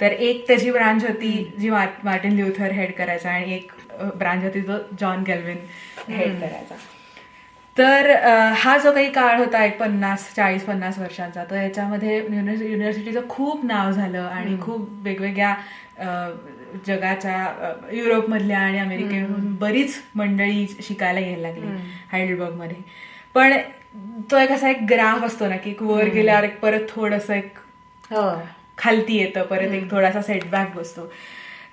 तर एक त्याची ब्रांच होती जी मार्टिन ल्युथर हेड करायचा आणि एक ब्रांच होती जो जॉन कॅल्विन हेड करायचा. तर हा जो काही काळ होता एक 40-50 वर्षांचा, तर याच्यामध्ये युनिव्हर्सिटीचं खूप नाव झालं आणि खूप वेगवेगळ्या जगाच्या, युरोपमधल्या आणि अमेरिकेमधून बरीच मंडळी शिकायला यायला लागली हायडेलबर्गमध्ये. पण तो एक असा एक ग्राफ असतो ना की वर गेल्यावर एक परत थोडंसं एक खालती येतं, परत एक थोडासा सेटबॅक बसतो.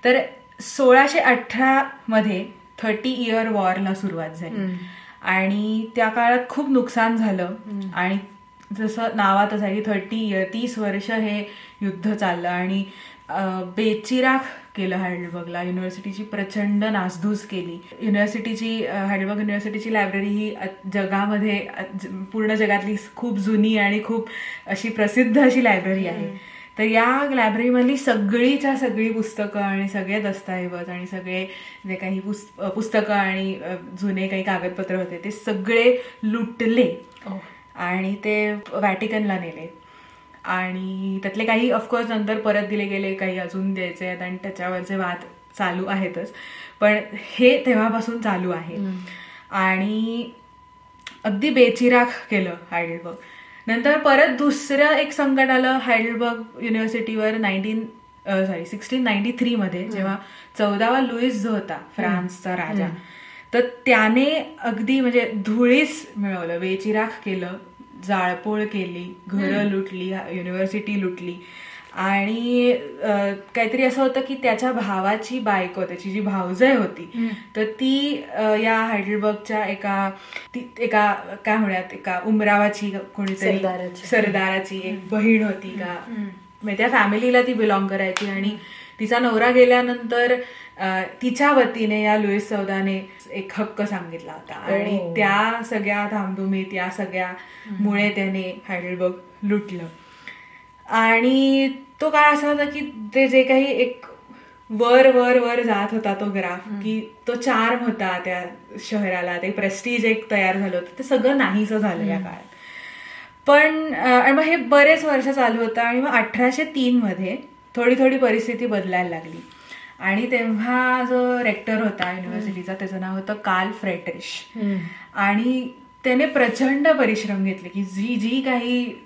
तर 1618 मध्ये 30 इयर वॉरला सुरुवात झाली आणि त्या काळात खूप नुकसान झालं. आणि जसं नावातच आहे की 30 वर्ष हे युद्ध चाललं आणि बेचिराख केलं हायडेलबर्गला. युनिव्हर्सिटीची प्रचंड नासधूस केली. हायडेलबर्ग युनिव्हर्सिटीची लायब्ररी ही जगामध्ये, पूर्ण जगातली खूप जुनी आणि खूप अशी प्रसिद्ध अशी लायब्ररी आहे. तर या लायब्ररीमधली सगळीच्या सगळी पुस्तकं आणि सगळे दस्तऐवज आणि सगळे जे काही पुस्तकं आणि जुने काही कागदपत्र होते ते सगळे लुटले आणि ते व्हॅटिकनला नेले. आणि त्यातले काही ऑफकोर्स नंतर परत दिले गेले, काही अजून द्यायचे आहेत आणि त्याच्यावरचे वाद चालू आहेतच. पण हे तेव्हापासून चालू आहे. आणि अगदी बेचिराख केलं हायडेलबर्ग. नंतर परत दुसरं एक संकट आलं हायडेलबर्ग युनिव्हर्सिटीवर 1693 मध्ये, जेव्हा 14वा लुईस जो होता फ्रान्सचा राजा, तर त्याने अगदी म्हणजे धुळीस मिळवलं, बेचिराख केलं, जाळपोळ केली, घरं लुटली, युनिव्हर्सिटी लुटली. आणि काहीतरी असं होतं की त्याच्या भावाची बायको, त्याची जी भावजय होती, तर ती या हायडेलबर्गच्या एका काय म्हणूयात एका उमरावाची कोणीतरी सरदाराची एक बहीण होती का, म्हणजे त्या फॅमिलीला ती बिलॉंग करायची. आणि तिचा नवरा गेल्यानंतर तिच्या वतीने या लुईस 14ने एक हक्क सांगितला होता आणि त्या सगळ्या धामधुमीत, या सगळ्या मुळे त्याने हायडेलबर्ग लुटलं. आणि तो काळ असा होता की ते जे काही एक वर वर वर जात होता तो ग्राफ, की तो चार्म होता त्या शहराला, ते प्रेस्टीज एक तयार झालं होतं, ते सगळं नाहीसं झालं या काळात. पण मग हे बरेच वर्ष चालू होतं आणि मग 1803 मध्ये थोडी थोडी परिस्थिती बदलायला लागली. आणि तेव्हा जो रेक्टर होता युनिव्हर्सिटीचा त्याचं नाव होतं कार्ल फ्रेडरिश. आणि त्याने प्रचंड परिश्रम घेतले की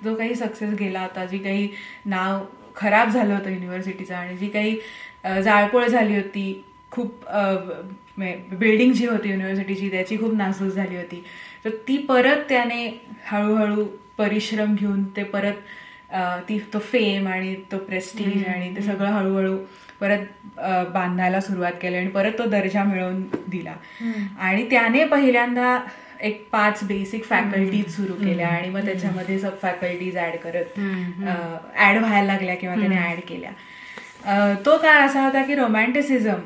जो काही सक्सेस गेला होता, जी काही नाव खराब झालं होतं युनिव्हर्सिटीचं आणि जी काही जाळपोळ झाली होती, खूप बिल्डिंग जी होती युनिव्हर्सिटीची त्याची खूप नासधूस झाली होती, तर ती परत त्याने हळूहळू परिश्रम घेऊन ते परत तो फेम आणि तो प्रेस्टीज आणि ते सगळं हळूहळू परत बांधायला सुरुवात केली आणि परत तो दर्जा मिळवून दिला. आणि त्याने पहिल्यांदा एक 5 बेसिक फॅकल्टीज सुरू केल्या आणि मग त्याच्यामध्ये सब फॅकल्टीज ऍड करत ऍड व्हायला लागल्या किंवा त्याने ऍड केल्या. तो काळ असा होता की रोमॅन्टिसिझम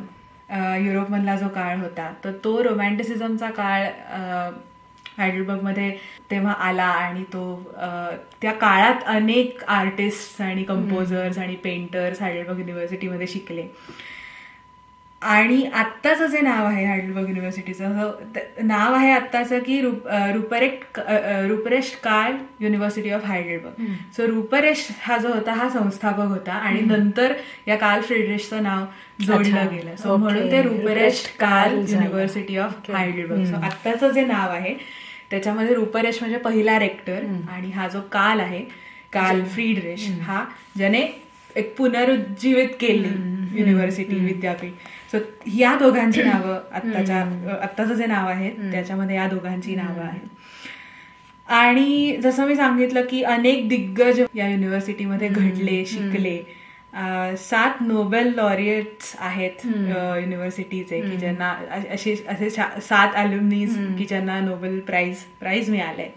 युरोपमधला जो काळ होता, तर तो रोमॅन्टिसिझमचा काळ हायडेलबर्गमध्ये तेव्हा आला. आणि तो त्या काळात अनेक आर्टिस्ट आणि कंपोजर्स आणि पेंटर्स हायडेलबर्ग युनिव्हर्सिटीमध्ये शिकले. आणि आत्ताचं जे नाव आहे हायडेलबर्ग युनिव्हर्सिटीचं नाव आहे आत्ताचं की रुपरेश कार्ल युनिव्हर्सिटी ऑफ हायडेलबर्ग. सो रुपरेश हा जो होता हा संस्थापक होता आणि नंतर या कार्ल फ्रेडरिशचं नाव जोडलं गेलं. सो म्हणून ते रुपरेश कार्ल युनिव्हर्सिटी ऑफ हायडेलबर्ग. सो आत्ताचं जे नाव आहे त्याच्यामध्ये रुपरेश म्हणजे पहिला रेक्टर आणि हा जो कार्ल आहे कार्ल फ्रीडरिश हा ज्याने एक पुनरुज्जीवित केली युनिव्हर्सिटी विद्यापीठ. सो या दोघांची नावं आत्ताचं जे नाव आहे त्याच्यामध्ये या दोघांची नावं आहेत. आणि जसं मी सांगितलं की अनेक दिग्गज या युनिव्हर्सिटीमध्ये घडले, शिकले. 7 नोबेल लॉरिएट्स आहेत युनिव्हर्सिटीचे की ज्यांना असे 7 अल्युमनीज की ज्यांना नोबेल प्राइज मिळालंय.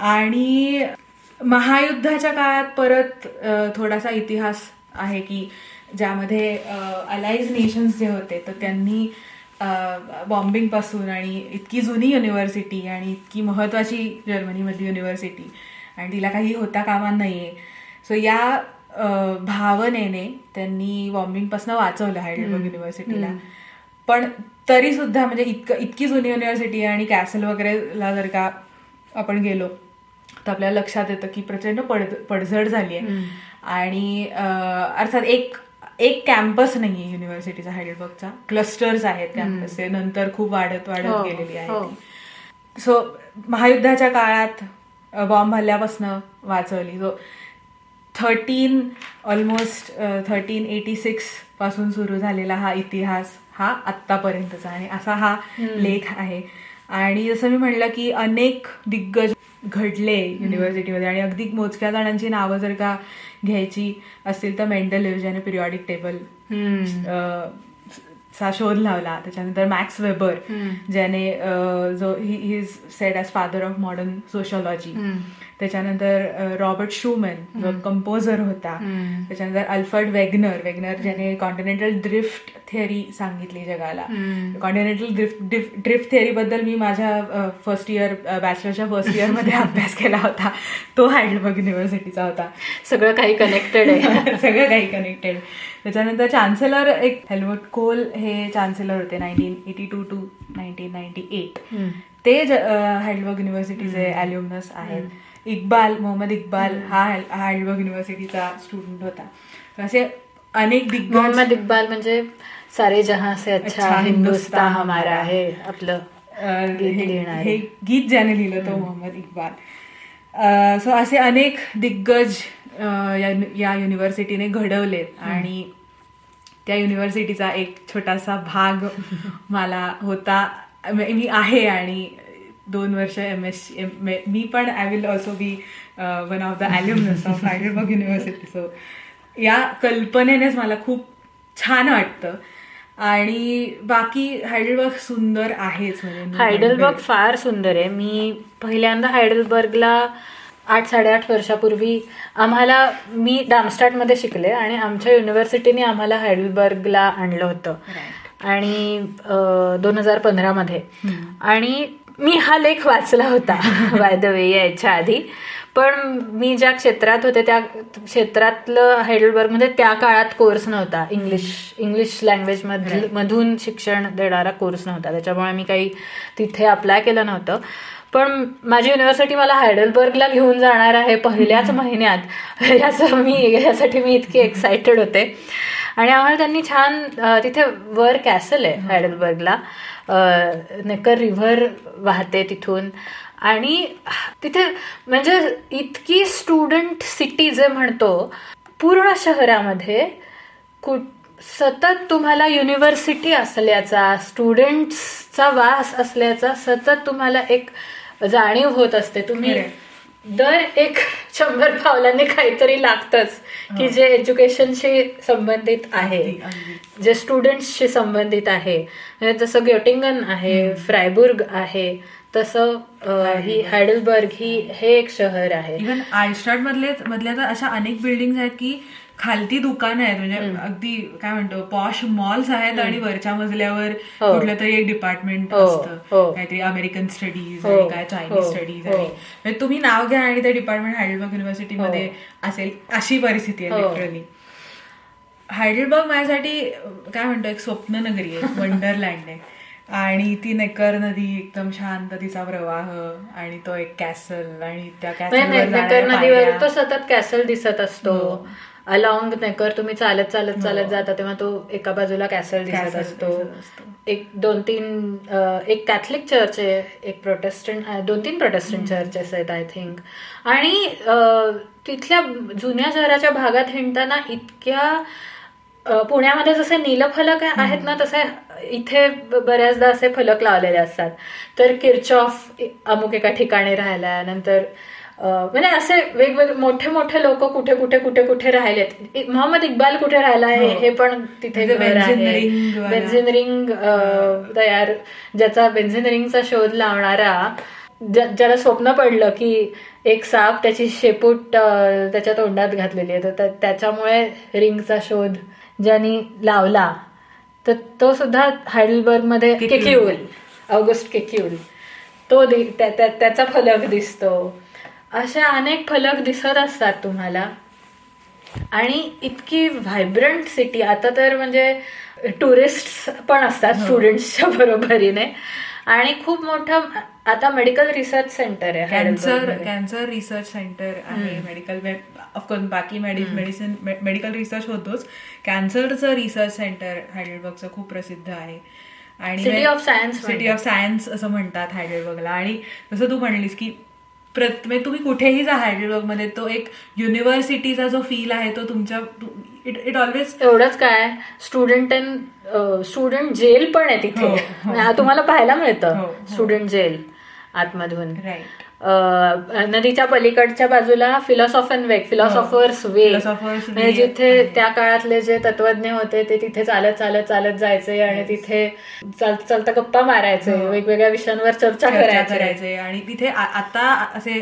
आणि महायुद्धाच्या काळात परत थोडासा इतिहास आहे की ज्यामध्ये अलाइज नेशन्स जे होते तर त्यांनी बॉम्बिंग पासून आणि इतकी जुनी युनिव्हर्सिटी आणि इतकी महत्वाची जर्मनीमधली युनिव्हर्सिटी आणि तिला काही होता कामा नाहीये. सो या भावनेने त्यांनी बॉम्बिंग पासून वाचवलं हायडेलबर्ग युनिव्हर्सिटीला. पण तरी सुद्धा म्हणजे इतकी जुनी युनिव्हर्सिटी आणि कॅसल वगैरेला जर का आपण गेलो तर आपल्याला लक्षात येतं की प्रचंड पडझड झाली आहे. आणि अर्थात एक कॅम्पस नाहीये युनिव्हर्सिटीचा हायडेलबर्गचा, क्लस्टर्स आहेत कॅम्पसचे, नंतर खूप वाढत गेलेली आहे. सो महायुद्धाच्या काळात बॉम्ब हल्ल्यापासून वाचवली. सो 1386 पासून सुरू झालेला हा इतिहास हा आत्तापर्यंतचा आणि असा हा लेख आहे. आणि जसं मी म्हणलं की अनेक दिग्गज घडले युनिव्हर्सिटीमध्ये आणि अगदी मोजक्या जणांची नावं जर का घ्यायची असतील तर मेंडेलिव्ह ज्याने पिरियॉडिक टेबल चा शोध लावला. त्याच्यानंतर मॅक्स वेबर ज्याने जो he is sed as father of modern sociology. त्याच्यानंतर रॉबर्ट शूमन जो कंपोजर होता. त्याच्यानंतर अल्फ्रेड वेगनर ज्याने कॉन्टिनेंटल ड्रिफ्ट थिअरी सांगितली जगाला. कॉन्टिनेंटल ड्रिफ्ट थिअरी बद्दल मी माझ्या बॅचलरच्या फर्स्ट इयर मध्ये अभ्यास केला होता. तो हायडेलबर्ग युनिव्हर्सिटीचा होता. सगळं काही कनेक्टेड आहे. सगळं काही कनेक्टेड. त्याच्यानंतर चान्सेलर एक हेल्मुट कोल हे चान्सेलर होते 1982 to 1998. ते हायडेलबर्ग युनिव्हर्सिटीचे अल्युमनस आहेत. मोहम्मद इक्बाल हा हायडेलबर्ग युनिव्हर्सिटीचा स्टुडंट होता. असे अनेक दिग्गज. मोहम्मद इक्बाल म्हणजे सारे जहां से अच्छा हिंदुस्तान हमारा आहे आपलं हे गीत ज्याने लिहिलं तो मोहम्मद इक्बाल. सो असे अनेक दिग्गज या युनिव्हर्सिटीने घडवलेत आणि त्या युनिव्हर्सिटीचा एक छोटासा भाग मला होता. मी आहे आणि 2 वर्ष MSc मी पण I will also be one of the alumnus of Heidelberg university. So या कल्पनेनेच मला खूप छान वाटतं. आणि बाकी हायडेलबर्ग सुंदर आहेच. म्हणजे हायडेलबर्ग फार सुंदर आहे. मी पहिल्यांदा हायडेलबर्गला 8-8.5 वर्षापूर्वी मी डार्मस्टॅडमध्ये शिकले आणि आमच्या युनिव्हर्सिटीने आम्हाला हायडेलबर्गला आणलं होतं आणि 2015 मध्ये. आणि मी हा लेख वाचला होता बाय द वे यायच्या आधी. पण मी ज्या क्षेत्रात होते त्या क्षेत्रातलं हायडेलबर्गमध्ये त्या काळात कोर्स नव्हता, इंग्लिश लँग्वेज मधून शिक्षण देणारा कोर्स नव्हता, त्याच्यामुळे मी काही तिथे अप्लाय केलं नव्हतं. पण माझी युनिव्हर्सिटी मला हायडेलबर्गला घेऊन जाणार आहे पहिल्याच महिन्यात, यासाठी मी इतकी एक्सायटेड होते. आणि आम्हाला त्यांनी छान, तिथे वर कॅसल आहे हायडेलबर्गला, नेकर रिव्हर वाहते तिथून, आणि तिथे म्हणजे इतकी स्टुडंट सिटी जे म्हणतो पूर्ण शहरामध्ये, सतत तुम्हाला युनिव्हर्सिटी असल्याचा, स्टुडंट्सचा वास असल्याचा सतत तुम्हाला एक जाणीव होत असते. तुम्ही दर 100 पावलांनी काहीतरी लागतंच की जे एज्युकेशनशी संबंधित आहे, जे स्टुडंट्सशी संबंधित आहे. जसं ग्योटिंगन आहे, फ्रायबुर्ग आहे, तसं ही हायडेलबर्ग हे एक शहर आहे. इव्हन आयस्टाड मधल्या तर अशा अनेक बिल्डिंग आहेत की खालती दुकानं आहेत, म्हणजे अगदी काय म्हणतो पॉश मॉल्स आहेत, आणि वरच्या मजल्यावर कुठलं तरी एक डिपार्टमेंट असतं, काहीतरी अमेरिकन स्टडीज आणि काय चायनीज स्टडीज, आणि तुम्ही नाव घ्या आणि ते डिपार्टमेंट हायडेलबर्ग युनिव्हर्सिटीमध्ये असेल, अशी परिस्थिती आहे लिटरली. हायडेलबर्ग माझ्यासाठी काय म्हणतो एक स्वप्न नगरी आहे, वंडरलँड आहे. आणि ती नेकर नदी एकदम शांत, तिचा प्रवाह, आणि तो एक कॅसल, आणि त्या नेकर नदीवर तो सतत कॅसल दिसत असतो. अलॉंग नेकर तुम्ही चालत जाता तेव्हा तो एका बाजूला कॅसल दिसत असतो. एक कॅथलिक चर्च आहे, एक प्रोटेस्टंट, 2-3 प्रोटेस्टंट चर्चेस आहेत आय थिंक. आणि तिथल्या जुन्या शहराच्या भागात हिंडताना इतक्या, पुण्यामध्ये जसे नीलफलक आहेत ना, तसे इथे बऱ्याचदा असे फलक लावलेले असतात. तर किर्चॉफ अमुक एका ठिकाणी राहिला, नंतर म्हणजे असे वेगवेगळे मोठे मोठे लोक कुठे कुठे कुठे कुठे राहिलेत. मोहम्मद इक्बाल कुठे राहिला आहे हे पण तिथे घर आहे. बेन्झिन रिंग तयार, ज्याचा बेन्झिन रिंगचा शोध लावणारा, ज्याला स्वप्न पडलं की एक साप त्याची शेपूट त्याच्या तोंडात घातलेली आहे, तर त्याच्यामुळे रिंगचा शोध ज्यांनी लावला, तर तो सुद्धा हायडेलबर्गमध्ये केक्यूल, ऑगस्ट केक्यूल, तो त्याचा फलक दिसतो. अशा अनेक फलक दिसत असतात तुम्हाला. आणि इतकी व्हायब्रंट सिटी. आता तर म्हणजे टुरिस्ट पण असतात स्टुडंट्सच्या बरोबरीने. आणि खूप मोठं आता मेडिकल रिसर्च सेंटर आहे, कॅन्सर रिसर्च सेंटर आहे. मेडिकल, ऑफकोर्स बाकी मेडिकल रिसर्च होतोच, कॅन्सरचं रिसर्च सेंटर हायडेलबर्गचं खूप प्रसिद्ध आहे. आणि सिटी ऑफ सायन्स असं म्हणतात हायडेलबर्गला. आणि जसं तू म्हणलीस की तुम्ही कुठेही जा हायडेलबर्गमध्ये, तो एक युनिव्हर्सिटीचा जो फील आहे तो तुमच्या इट ऑलवेज. एवढंच काय, स्टुडंट जेल पण आहे तिथे, तुम्हाला पाहायला मिळतं स्टुडंट जेल आतमधून. नदीच्या पलीकडच्या बाजूला फिलॉसॉफर्स वे, म्हणजे जिथे त्या काळातले जे तत्वज्ञ होते ते तिथे चालत जायचे आणि तिथे चालता गप्पा मारायचे, वेगवेगळ्या विषयांवर चर्चा करायचे. आणि तिथे आता असे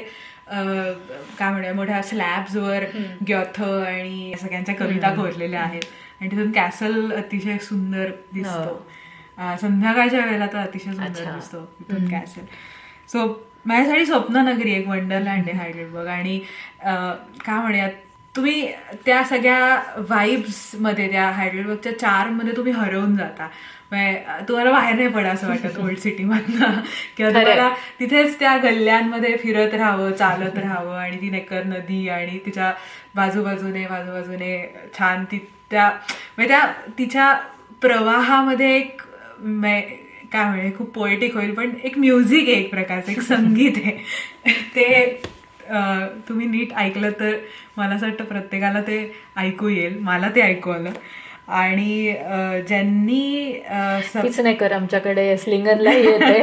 काय म्हणूया मोठ्या स्लॅब्सवर ग्योथ आणि सगळ्यांच्या कविता कोरलेल्या आहेत. आणि तिथून कॅसल अतिशय सुंदर दिसतो, संध्याकाळच्या वेळेला तर अतिशय सुंदर दिसतो तिथून कॅसल. सो माझ्यासाठी स्वप्न नगरी एक वंडरलँड आहे हायडेलबर्ग. आणि काय म्हणूयात, तुम्ही त्या सगळ्या व्हाईब्स मध्ये, त्या हायडेलबर्गच्या चार्ममध्ये तुम्ही हरवून जाता. तुम्हाला बाहेर नाही पडा असं वाटत ओल्ड सिटीमधनं, किंवा तुम्हाला तिथेच त्या गल्ल्यांमध्ये फिरत राहावं, चालत राहावं. आणि ती नेकर नदी आणि तिच्या बाजूबाजूने छान त्या तिच्या प्रवाहामध्ये एक काय म्हणजे खूप पोएटिक होईल, पण एक म्युझिक आहे, एक प्रकारचं एक संगीत आहे. ते तुम्ही नीट ऐकलं तर मला असं वाटतं प्रत्येकाला ते ऐकू येईल. मला ते ऐकू आलं. आणि ज्यांनी नाही कर आमच्याकडे स्लिंगरला येते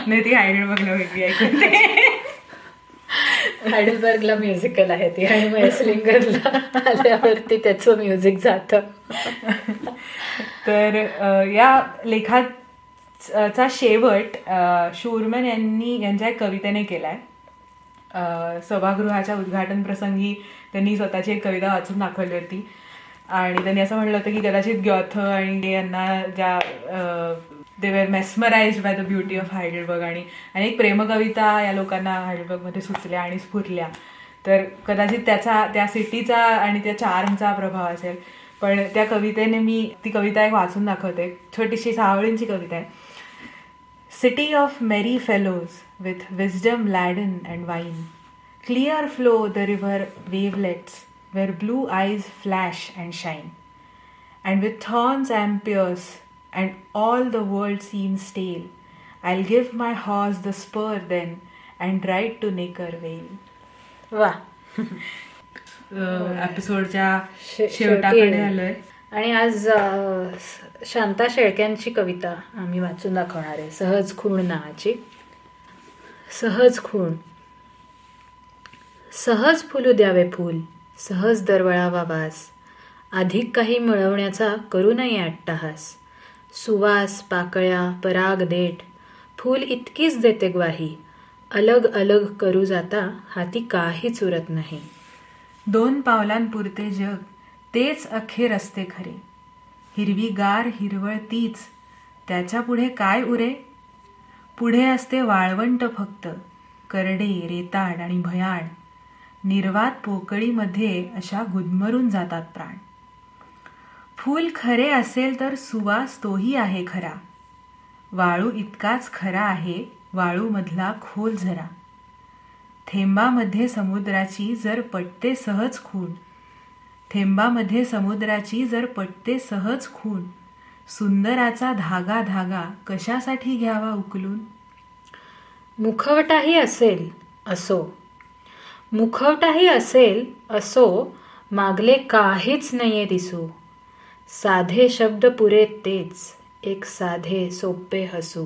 नाही, ती हायडेलबर्गला वेगळी ऐकते. हायडेलबर्गला म्युझिकल आहे ती, आणि मग स्लिंगरला आल्यावरती त्याचं म्युझिक जातं. तर या लेखाचा शेवट शूरमॅन यांच्या एक कवितेने केलाय. सभागृहाच्या उद्घाटन प्रसंगी त्यांनी स्वतःची एक कविता वाचून दाखवली होती. आणि त्यांनी असं म्हणलं होतं की कदाचित ग्योथ आणि यांना ज्या they were mesmerized by the beauty of Heidelberg. आणि अनेक प्रेमकविता या लोकांना हायडेलबर्गमध्ये सुचल्या आणि स्फुरल्या. तर कदाचित त्या सिटीचा आणि त्या चार्मचा प्रभाव असेल. पण त्या कवितेने मी ती कविता एक वाचून दाखवते. छोटीशी 6 ओळींची कविता आहे. City of merry fellows with wisdom laden and wine, clear flow the river wavelets where blue eyes flash and shine, and with thorns I'm pierced and all the world seems stale, I'll give my horse the spur then and ride to Neckar Vale. वा, एपिसोडच्या शेवटाकडे आलोय. आणि आज शांता शेळक्यांची कविता आम्ही वाचून दाखवणार आहे. सहज खूण नावाची. सहज खूण. सहज फुलू द्यावे फूल, सहज दरवळावा वास, अधिक काही मिळवण्याचा करू नये अट्टहास. सुवास पाकळ्या पराग देठ, फूल इतकीच देते ग्वाही, अलग अलग करू जाता हाती काहीच उरत नाही. 2 पावलांपुरते जग तेच अखेर असते खरे, हिरवीगार हिरवळ तीच, त्याच्या पुढे काय उरे. पुढे असते वाळवंट फक्त, करडे रेताड आणि भयाण, निर्वात पोकळीमध्ये अशा गुदमरून जातात प्राण. फूल खरे असेल तर सुवास तोही आहे खरा, वाळू इतकाच खरा आहे वाळूमधला खोल झरा. थेंबामध्ये समुद्राची जर पटते सहज खूण, थेंबामध्ये समुद्राची जर पटते सहज खूण, सुंदराचा धागा धागा कशासाठी घ्यावा उकलून. मुखवटाही असेल असो, मुखवटाही असेल असो, मागले काहीच नाहीये दिसू. साधे शब्द पुरे तेच, एक साधे सोपे हसू.